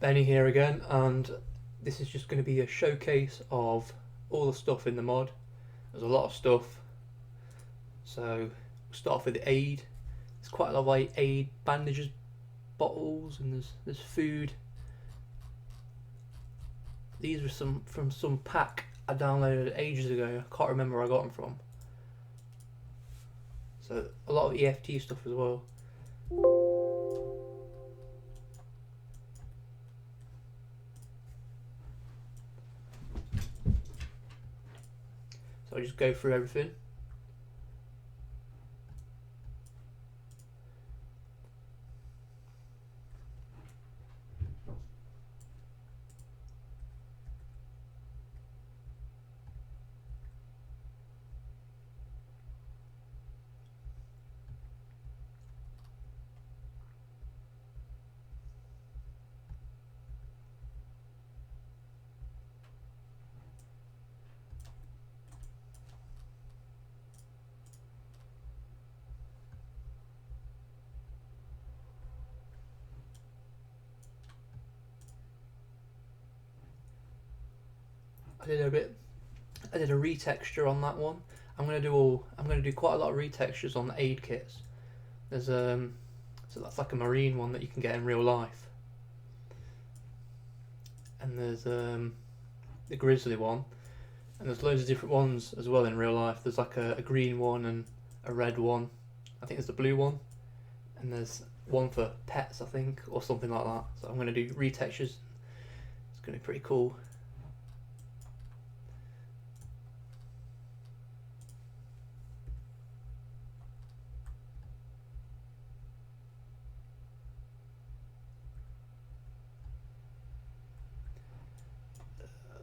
Benny here again, and this is just going to be a showcase of all the stuff in the mod. There's a lot of stuff, so we'll start off with the aid. There's quite a lot of like aid bandages, bottles, and there's food. These were from some pack I downloaded ages ago. I can't remember where I got them from. So a lot of EFT stuff as well. So I'll just go through everything. I did a retexture on that one. I'm gonna do quite a lot of retextures on the aid kits. There's so that's like a marine one that you can get in real life, and there's the grizzly one, and there's loads of different ones as well in real life. There's like a green one and a red one. I think there's the blue one, and there's one for pets, I think, or something like that. So I'm gonna do retextures. It's gonna be pretty cool.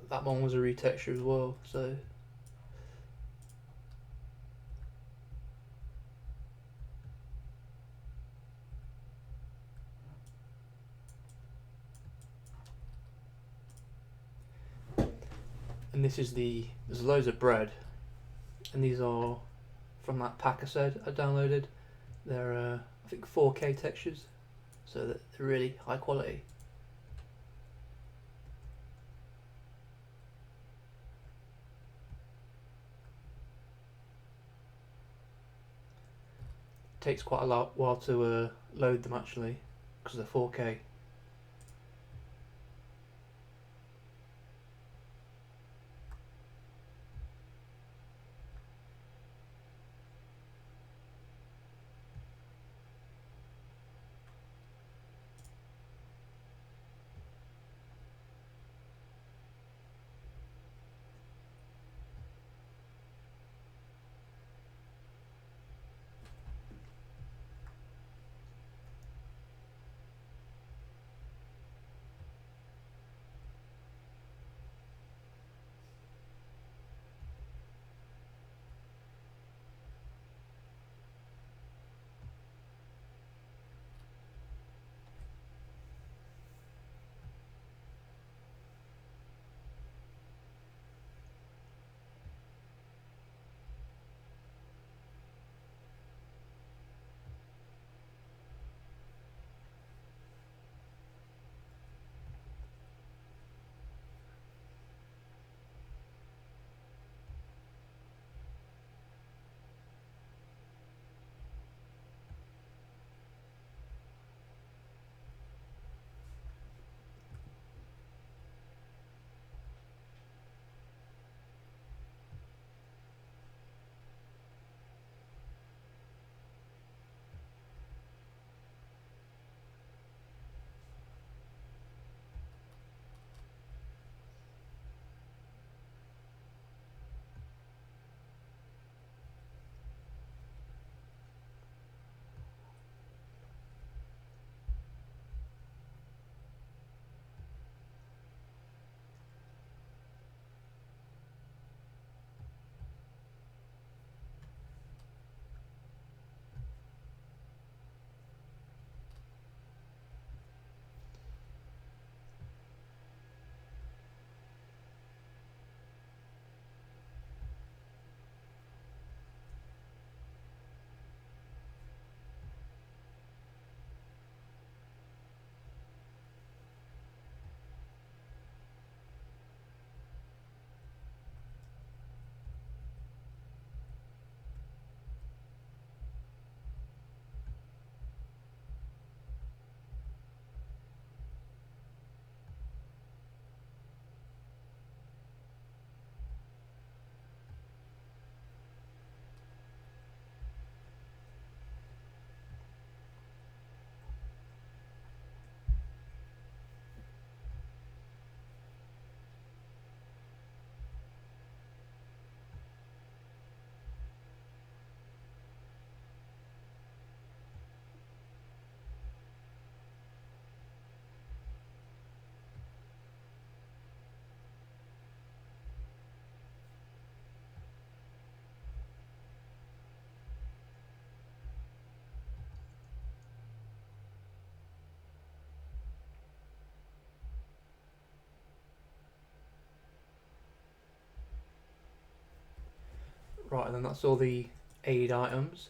That one was a retexture as well, so and there's loads of bread, and these are from that pack I said I downloaded. They're I think 4K textures, so that they're really high quality. Takes quite a while to load them actually, because they're 4K. Right, then that's all the aid items.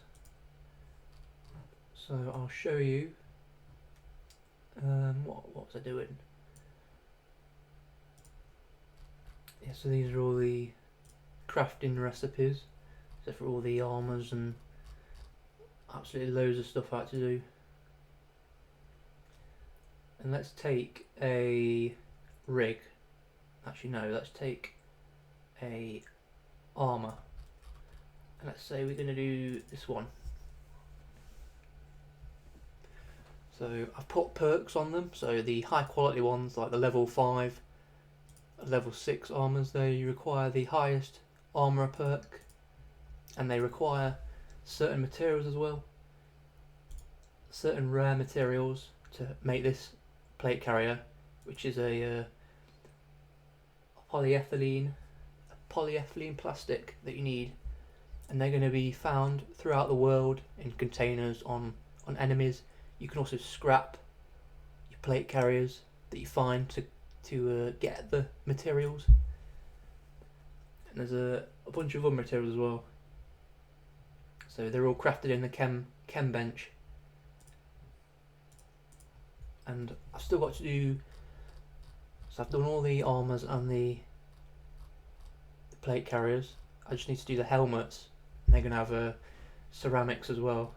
So I'll show you. What was I doing? Yeah, so these are all the crafting recipes. So for all the armours and absolutely loads of stuff I had to do. And let's take a rig. Actually no, let's take a armour. And let's say we're going to do this one. So I've put perks on them. So the high quality ones, like the level 5, level 6 armours, they require the highest armour perk. And they require certain materials as well. Certain rare materials to make this plate carrier, which is a polyethylene plastic that you need, and they're going to be found throughout the world in containers on enemies. You can also scrap your plate carriers that you find to get the materials, and there's a bunch of other materials as well. So they're all crafted in the chem bench. And I've still got to do, so I've done all the armours and the plate carriers. I just need to do the helmets, and they're going to have ceramics as well.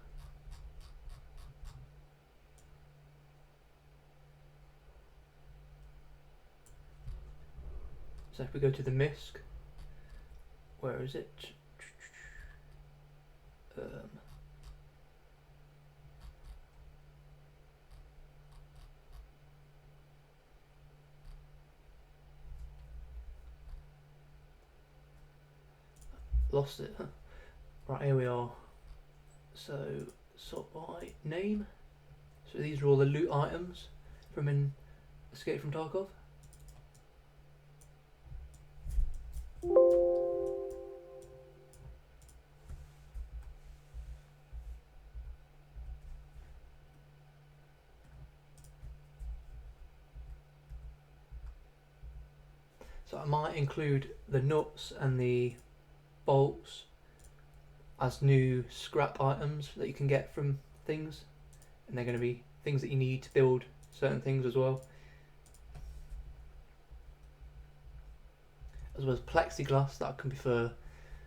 So if we go to the misc, where is it? Lost it. Right, here we are. So sort by name. So these are all the loot items from in Escape from Tarkov. So I might include the nuts and the bolts as new scrap items that you can get from things, and they're going to be things that you need to build certain things as well. As well as plexiglass, that can be for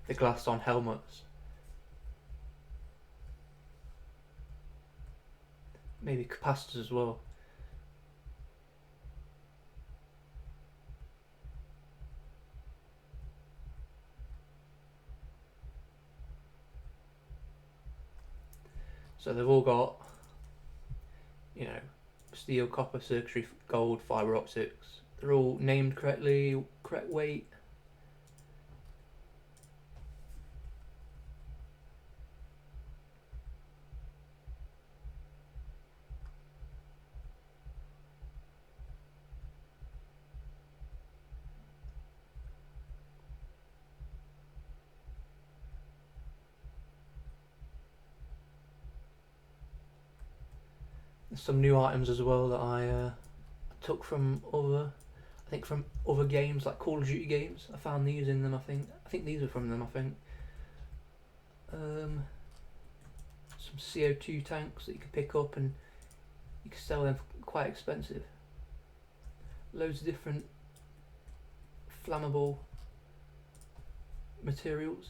the glass on helmets. Maybe capacitors as well. So they've all got, you know, steel, copper, circuitry, gold, fibre optics. They're all named correctly, correct weight. There's some new items as well that I took from other, I think from other games, like Call of Duty games. I found these in them. I think these are from them. I think some CO2 tanks that you can pick up, and you can sell them for quite expensive. Loads of different flammable materials.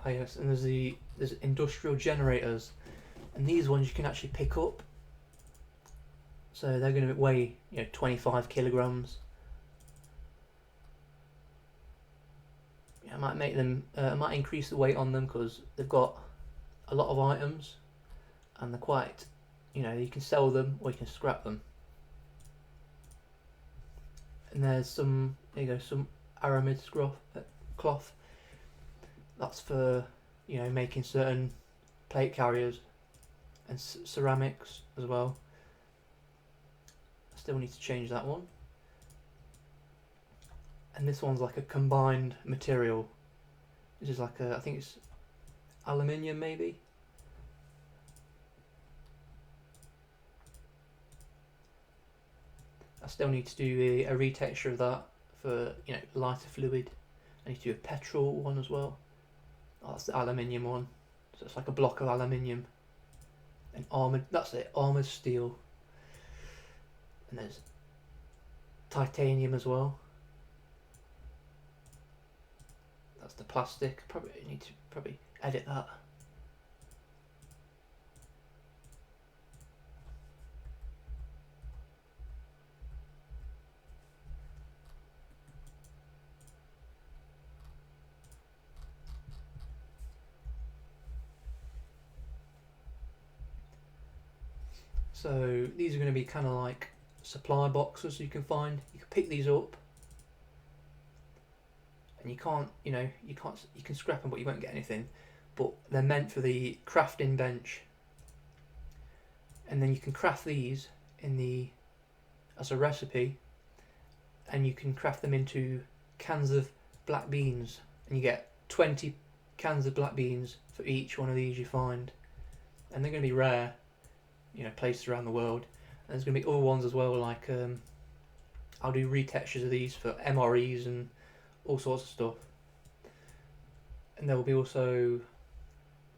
Ah yes, and there's industrial generators, and these ones you can actually pick up. So they're going to weigh 25 kilograms. I might make them. I might increase the weight on them because they've got a lot of items, and they're quite. You can sell them or you can scrap them. And there's some, there you go, some aramid cloth. That's for, you know, making certain plate carriers and ceramics as well. I still need to change that one. And this one's like a combined material. This is like a, I think it's aluminium maybe. I still need to do a retexture of that for, you know, lighter fluid. I need to do a petrol one as well. Oh, that's the aluminium one. So it's like a block of aluminium. And armoured, that's it, armoured steel. And there's titanium as well. That's the plastic. Probably need to edit that. So these are going to be kind of like supply boxes you can find. You can pick these up, and you can't, you know, you can scrap them, but you won't get anything. But they're meant for the crafting bench, and then you can craft these in the as a recipe, and you can craft them into cans of black beans, and you get 20 cans of black beans for each one of these you find, and they're going to be rare, you know, places around the world. And there's going to be other ones as well, like I'll do retextures of these for MREs and all sorts of stuff. And there will be also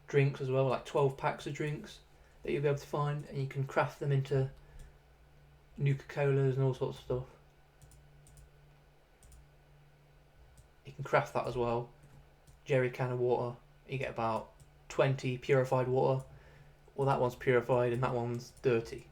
drinks as well, like 12 packs of drinks that you'll be able to find, and you can craft them into Nuka-Colas and all sorts of stuff. You can craft that as well. Jerry can of water, you get about 20 purified water. Well, that one's purified and that one's dirty.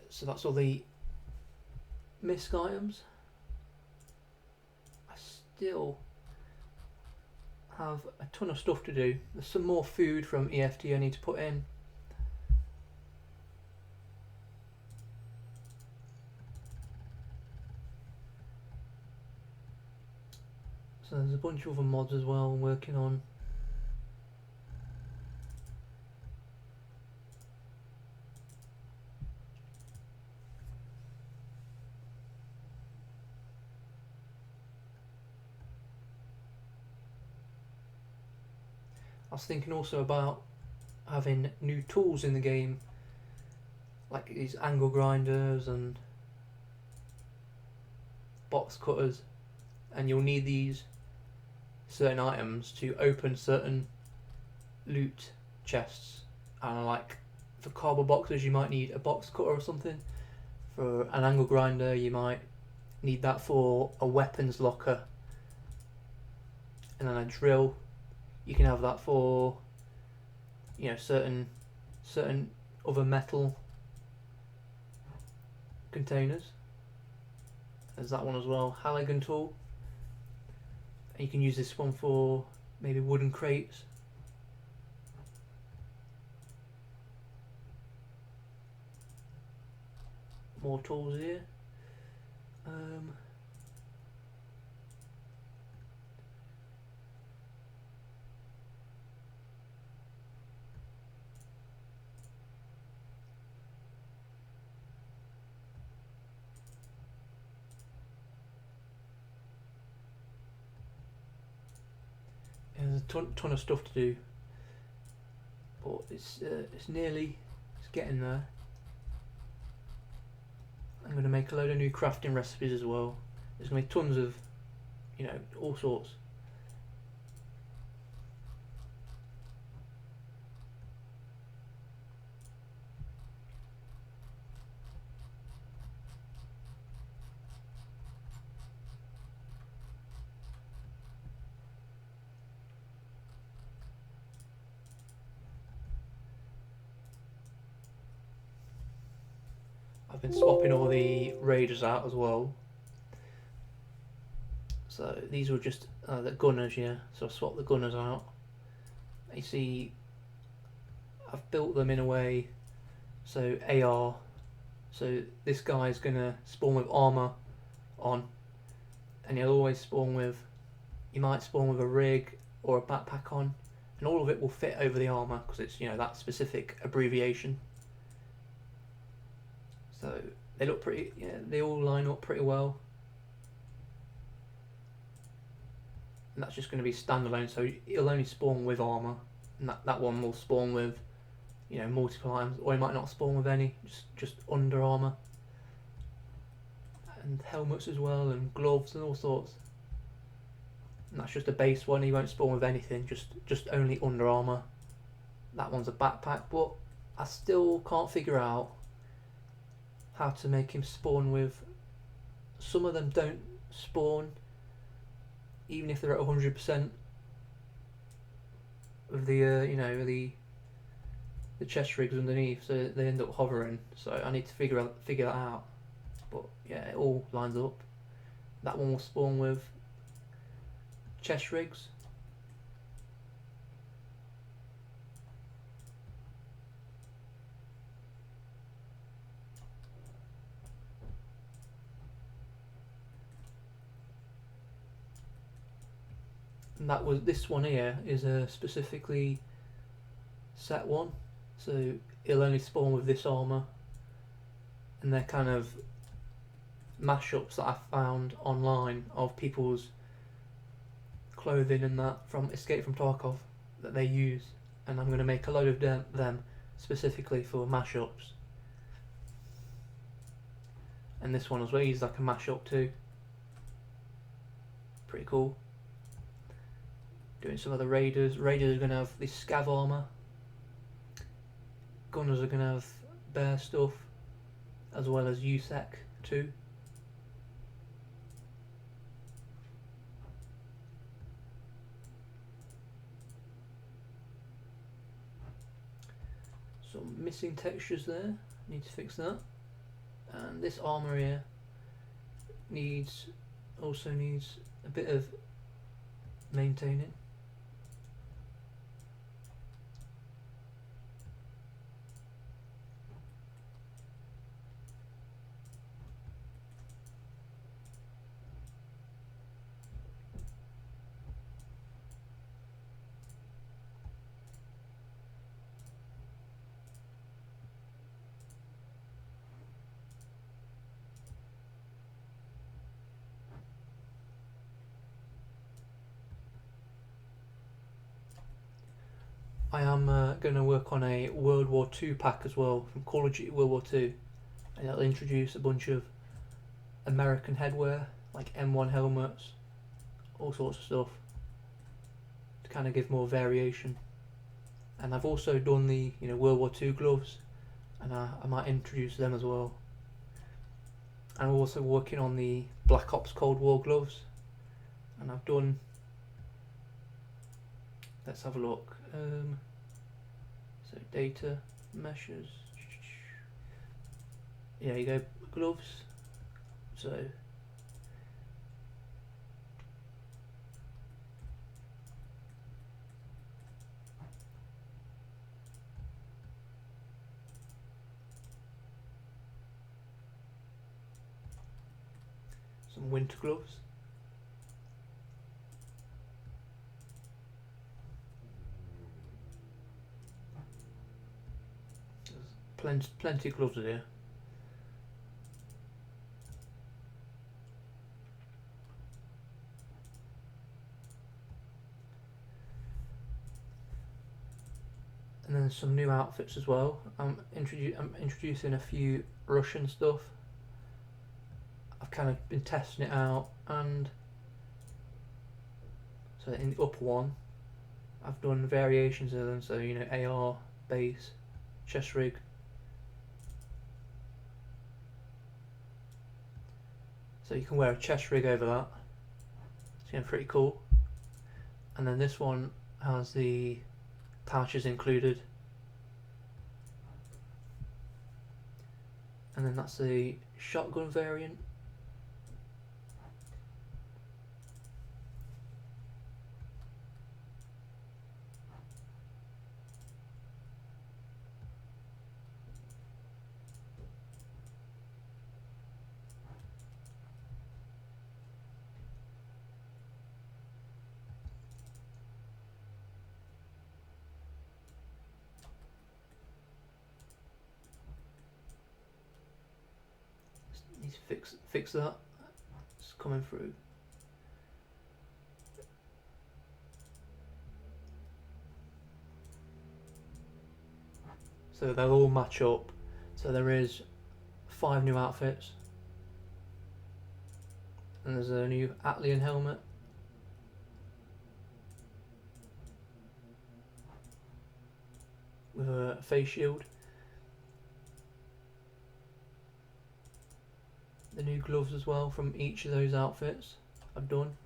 So that's all the misc items. I still have a ton of stuff to do. There's some more food from EFT I need to put in. So there's a bunch of other mods as well I'm working on. I was thinking also about having new tools in the game, like these angle grinders and box cutters, and you'll need these certain items to open certain loot chests. And like for cardboard boxes you might need a box cutter or something. For an angle grinder you might need that for a weapons locker. And then a drill, you can have that for, you know, certain other metal containers. There's that one as well, Halligan tool. And you can use this one for maybe wooden crates. More tools here. There's a ton of stuff to do, but it's getting there. I'm going to make a load of new crafting recipes as well. There's going to be tons of, you know, all sorts. I've been swapping all the raiders out as well. So these were just the gunners, yeah. So I swapped the gunners out. You see, I've built them in a way so AR. So this guy's gonna spawn with armor on, and he'll always spawn with. You might spawn with a rig or a backpack on, and all of it will fit over the armor because it's that specific abbreviation. So they look pretty. Yeah, they all line up pretty well. And that's just going to be standalone, so it'll only spawn with armor, and that one will spawn with, multiple items, or it might not spawn with any, just under armor, and helmets as well, and gloves and all sorts. And that's just a base one. He won't spawn with anything, just only under armor. That one's a backpack, but I still can't figure out how to make him spawn with. Some of them don't spawn even if they're at 100% of the the chest rigs underneath, so they end up hovering. So I need to figure that out. But yeah, it all lines up. That one will spawn with chest rigs. And this one here is a specifically set one, so it'll only spawn with this armor. And they're kind of mashups that I found online of people's clothing and that from Escape from Tarkov that they use, and I'm going to make a load of them specifically for mashups. And this one as well, he's like a mashup too. Pretty cool. Doing some of the raiders. Raiders are going to have this scav armor. Gunners are going to have bear stuff, as well as USEC too. Some missing textures there. Need to fix that. And this armor here also needs a bit of maintaining. I am going to work on a World War II pack as well from Call of Duty World War II, and it'll introduce a bunch of American headwear like M1 helmets, all sorts of stuff to kind of give more variation. And I've also done the World War II gloves, and I might introduce them as well. I'm also working on the Black Ops Cold War gloves, and I've done. Let's have a look. So data meshes. Yeah, you go gloves. So some winter gloves. Plenty of gloves here. And then some new outfits as well. I'm introducing a few Russian stuff. I've kind of been testing it out, and so in the upper one I've done variations of them, so AR, base, chest rig. So you can wear a chest rig over that. It's pretty cool. And then this one has the pouches included. and then that's the shotgun variant. Need to fix that. It's coming through. So they'll all match up. So there is 5 new outfits, and there's a new Atlian helmet. With a face shield. The new gloves as well from each of those outfits I've done.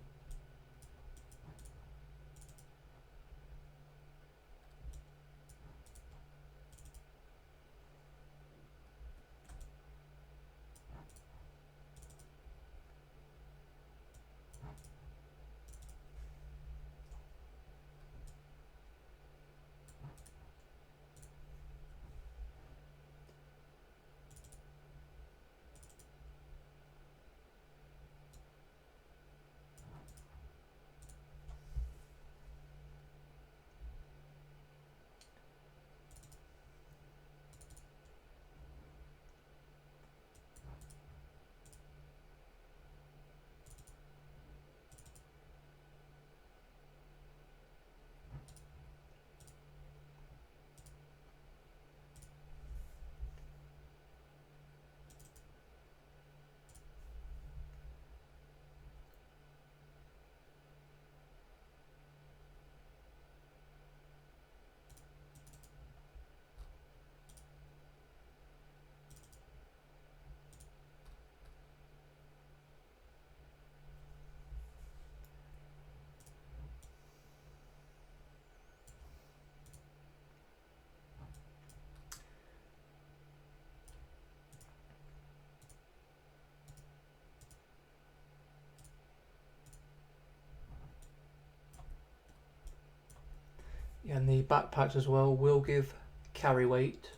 Yeah, and the backpacks as well will give carry weight,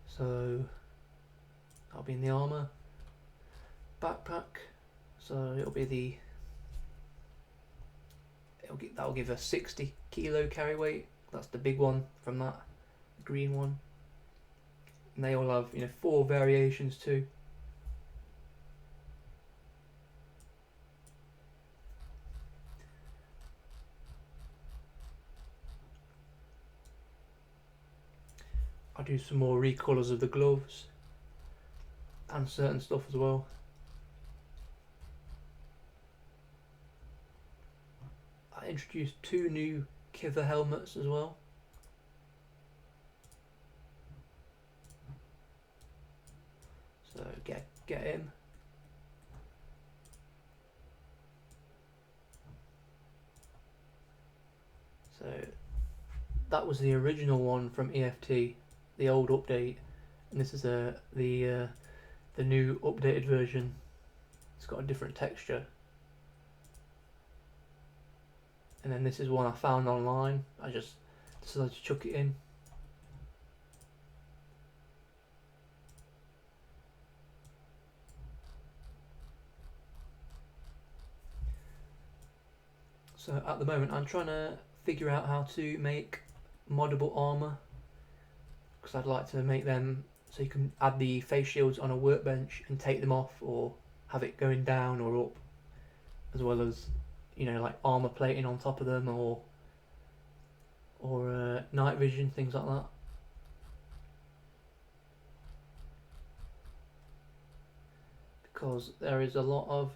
so that'll be in the armour backpack. So that'll give a 60 kilo carry weight. That's the big one from that green one. And they all have 4 variations too. I'll do some more recolours of the gloves and certain stuff as well. I introduced 2 new Kiva helmets as well. So get him. So that was the original one from EFT, the old update, and this is the new updated version. It's got a different texture. And then this is one I found online. I just decided to chuck it in. So at the moment I'm trying to figure out how to make moddable armour, because I'd like to make them so you can add the face shields on a workbench and take them off, or have it going down or up, as well as like armour plating on top of them, or night vision, things like that. Because there is a lot of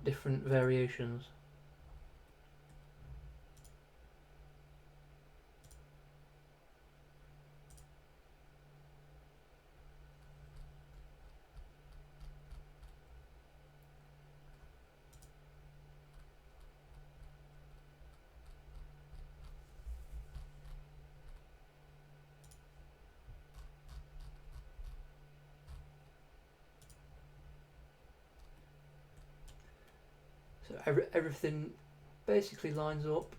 different variations. So everything basically lines up.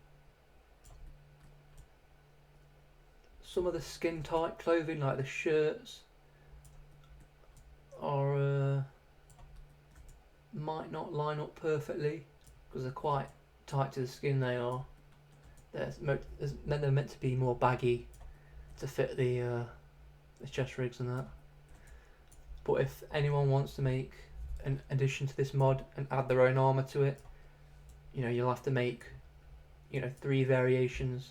Some of the skin tight clothing, like the shirts, are might not line up perfectly because they're quite tight to the skin. They are. They're meant to be more baggy to fit the chest rigs and that. But if anyone wants to make an addition to this mod and add their own armour to it, you know, you'll have to make, you know, 3 variations.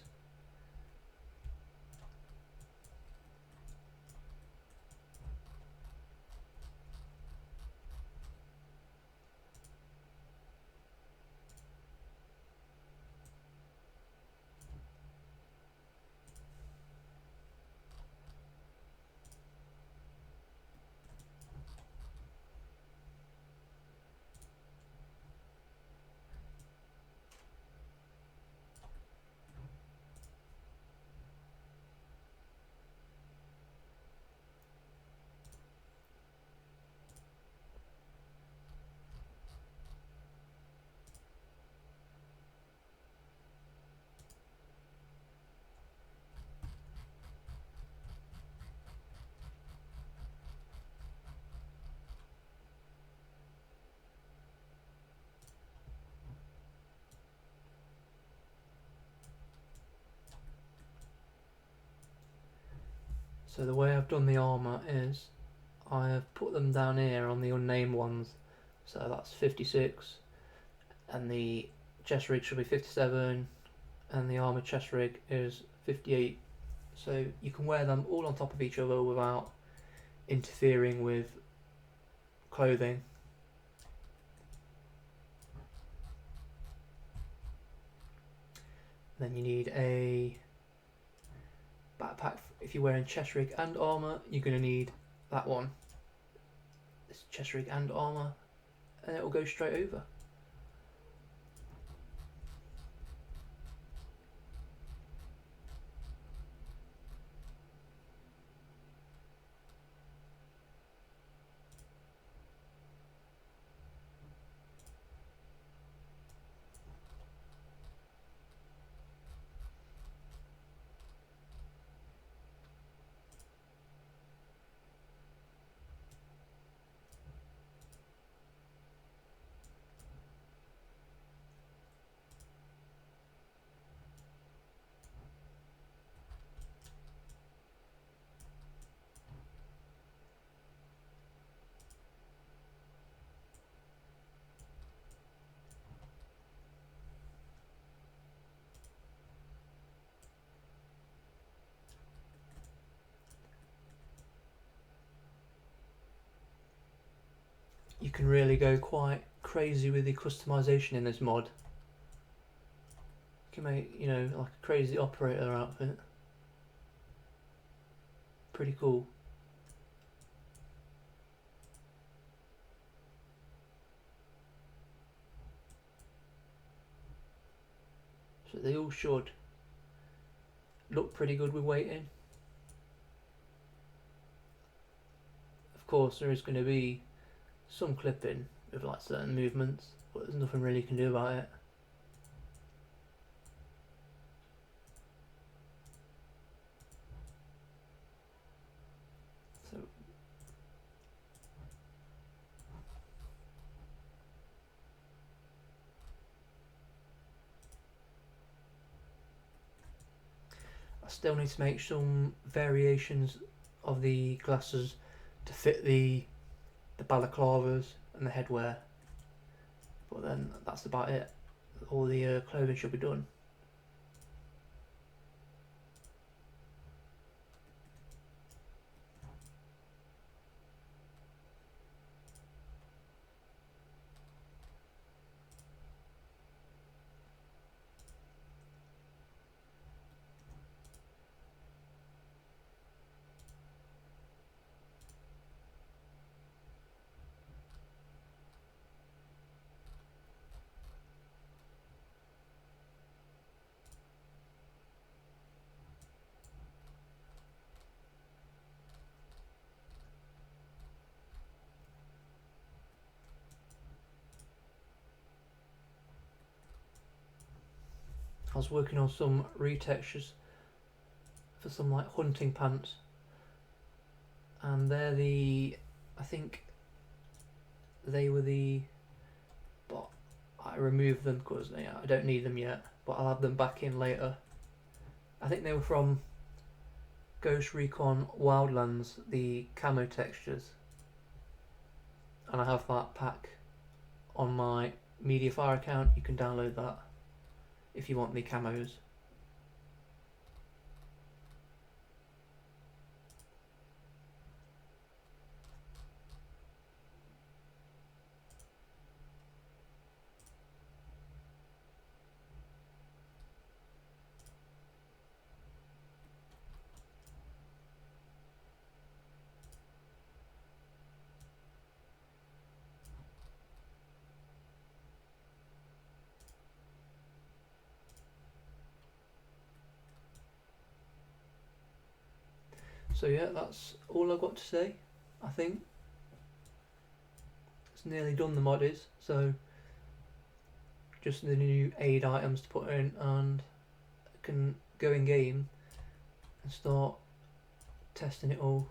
So the way I've done the armour is I have put them down here on the unnamed ones. So that's 56, and the chest rig should be 57, and the armour chest rig is 58. So you can wear them all on top of each other without interfering with clothing. Then you need a backpack. If you're wearing chest rig and armour, you're going to need that one. This chest rig and armour, and it will go straight over. You can really go quite crazy with the customization in this mod. You can make, you know, like a crazy operator outfit. Pretty cool. So they all should look pretty good with weighting. Of course, there is going to be some clipping with like certain movements, but there's nothing really you can do about it. So I still need to make some variations of the glasses to fit the balaclavas and the headwear, but then that's about it. All the clothing should be done. I was working on some retextures for some like hunting pants, and they're I think they were but I removed them because I don't need them yet, but I'll have them back in later. I think they were from Ghost Recon Wildlands, the camo textures, and I have that pack on my Mediafire account. You can download that if you want the camos. So yeah, that's all I've got to say. I think it's nearly done, the mod is, so just the new aid items to put in, and I can go in game and start testing it all.